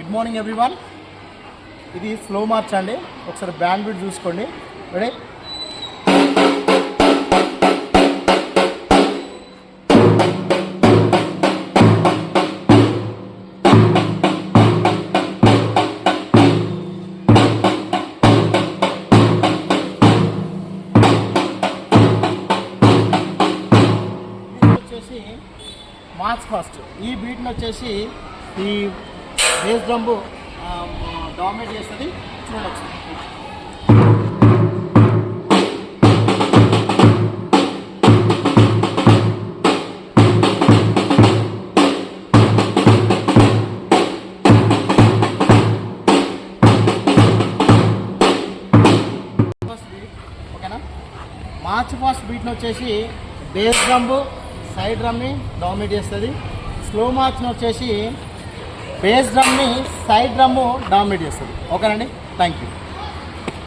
Good morning everyone. ఇది slow March అండి. ఒకసారి బ్యాండ్ బీట్ చూసుకోండి. రెడీ? వచ్చేసి మార్చ్ ఫస్ట్. ఈ బీట్ని వచ్చేసి ఈ బేస్ డ్రమ్ డామినేట్ చేస్తుంది. చూడవచ్చు. ఓకేనా? మార్చ్ ఫస్ట్ బీట్ని వచ్చేసి బేస్ డ్రమ్ సైడ్ డ్రమ్ని డామినేట్ చేస్తుంది. స్లో మార్చ్ని వచ్చేసి బేస్ డ్రమ్ని సైడ్ డ్రమ్ డామినేట్ చేస్తుంది. ఓకేనండి? Thank you.